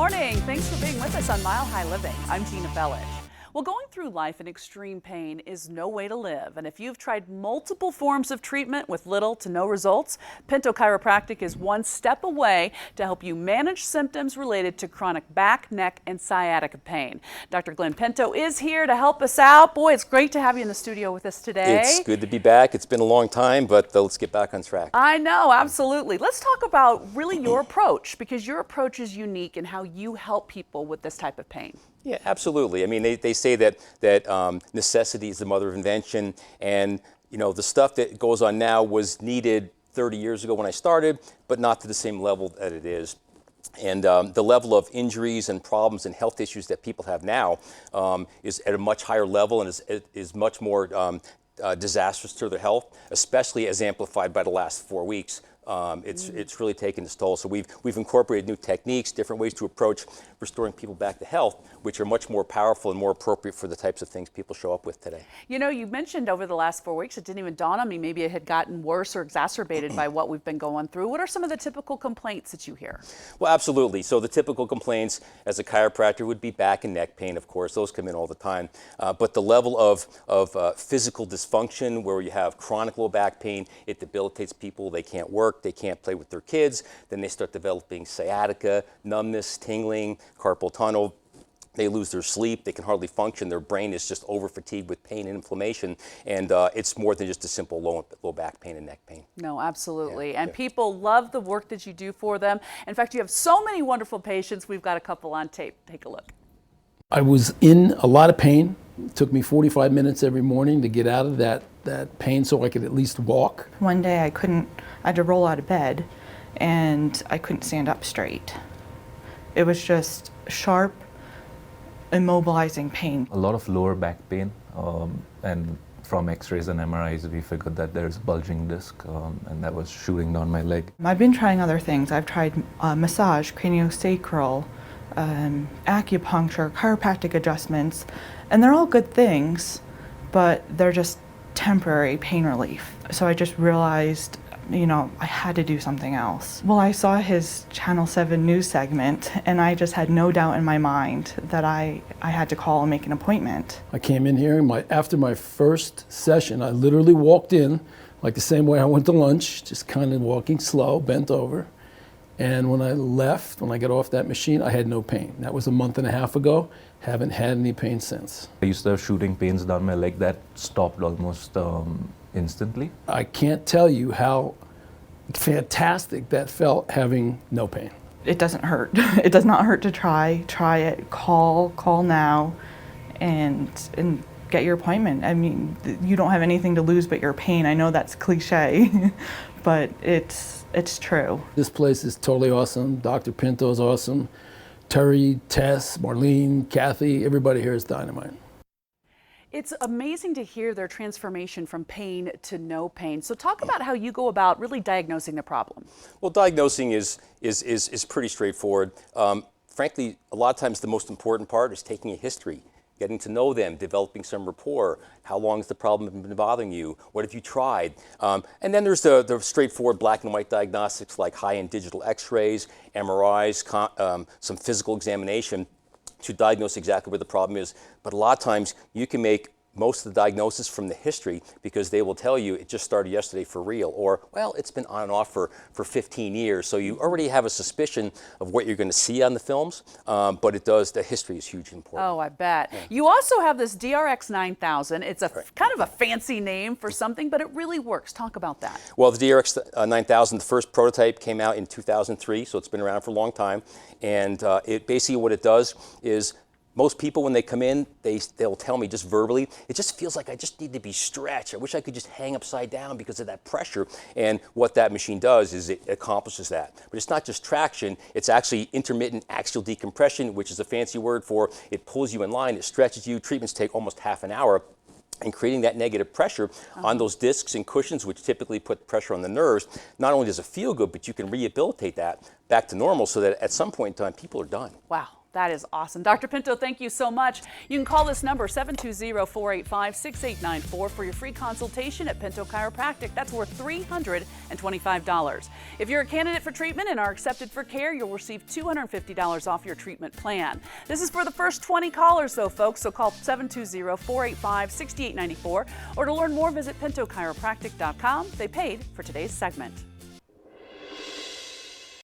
morning. Thanks for being with us on Mile High Living. I'm Gina Bellich. Well, going through life in extreme pain is no way to live. And if you've tried multiple forms of treatment with little to no results, Pinto Chiropractic is one step away to help you manage symptoms related to chronic back, neck, and sciatica pain. Dr. Glenn Pinto is here to help us out. Boy, it's great to have you in the studio with us today. It's good to be back. It's been a long time, but let's get back on track. I know, absolutely. Let's talk about really your approach, because your approach is unique in how you help people with this type of pain. Yeah, absolutely. I mean, they say that necessity is the mother of invention, and you know, the stuff that goes on now was needed 30 years ago when I started, but not to the same level that it is. And the level of injuries and problems and health issues that people have now is at a much higher level and is much more disastrous to their health, especially as amplified by the last 4 weeks. It's really taken its toll. So we've incorporated new techniques, different ways to approach restoring people back to health, which are much more powerful and more appropriate for the types of things people show up with today. You know, you mentioned over the last 4 weeks, it didn't even dawn on me, maybe it had gotten worse or exacerbated by what we've been going through. What are some of the typical complaints that you hear? Well, absolutely. So the typical complaints as a chiropractor would be back and neck pain, of course. Those come in all the time. But the level of physical dysfunction, where you have chronic low back pain, it debilitates people. They can't work, they can't play with their kids. Then they start developing sciatica, numbness, tingling, carpal tunnel. They lose their sleep, they can hardly function, their brain is just over fatigued with pain and inflammation, and it's more than just a simple low back pain and neck pain. No, absolutely. Yeah, and people love the work that you do for them. In fact, you have so many wonderful patients. We've got a couple on tape. Take a look. I was in a lot of pain. It took me 45 minutes every morning to get out of that pain so I could at least walk. One day I had to roll out of bed and I couldn't stand up straight. It was just sharp, immobilizing pain. A lot of lower back pain, and from x-rays and MRIs we figured that there's a bulging disc, and that was shooting down my leg. I've been trying other things. I've tried massage, craniosacral, acupuncture, chiropractic adjustments, and they're all good things, but they're just temporary pain relief. So I just realized, you know, I had to do something else. Well, I saw his Channel 7 news segment, and I just had no doubt in my mind that I had to call and make an appointment. I came in here, and after my first session, I literally walked in, like the same way I went to lunch, just kind of walking slow, bent over. And when I left, when I got off that machine, I had no pain. That was a month and a half ago. Haven't had any pain since. I used to have shooting pains down my leg that stopped almost instantly. I can't tell you how fantastic that felt, having no pain. It doesn't hurt. It does not hurt to try. Try it. Call now, and get your appointment. I mean, you don't have anything to lose but your pain. I know that's cliche, but it's true. This place is totally awesome. Dr. Pinto is awesome. Terry, Tess, Marlene, Kathy, everybody here is dynamite. It's amazing to hear their transformation from pain to no pain. So talk about how you go about really diagnosing the problem. Well, diagnosing is pretty straightforward. Frankly, a lot of times the most important part is taking a history, getting to know them, developing some rapport. How long has the problem been bothering you? What have you tried? And then there's the straightforward black and white diagnostics like high-end digital x-rays, MRIs, some physical examination to diagnose exactly where the problem is. But a lot of times you can make most of the diagnosis from the history, because they will tell you it just started yesterday for real, or, well, it's been on and off for 15 years. So you already have a suspicion of what you're going to see on the films, but the history is hugely important. Oh, I bet. Yeah. You also have this DRX 9000. It's a kind of a fancy name for something, but it really works. Talk about that. Well, the DRX 9000, the first prototype came out in 2003, so it's been around for a long time. And it basically, what it does is, most people, when they come in, they'll tell me just verbally, it just feels like I just need to be stretched. I wish I could just hang upside down because of that pressure. And what that machine does is it accomplishes that. But it's not just traction, it's actually intermittent axial decompression, which is a fancy word for it pulls you in line, it stretches you. Treatments take almost half an hour. And creating that negative pressure on those discs and cushions, which typically put pressure on the nerves, not only does it feel good, but you can rehabilitate that back to normal so that at some point in time, people are done. Wow. That is awesome. Dr. Pinto, thank you so much. You can call this number, 720-485-6894, for your free consultation at Pinto Chiropractic. That's worth $325. If you're a candidate for treatment and are accepted for care, you'll receive $250 off your treatment plan. This is for the first 20 callers, though, folks, so call 720-485-6894, or to learn more, visit pintochiropractic.com. They paid for today's segment.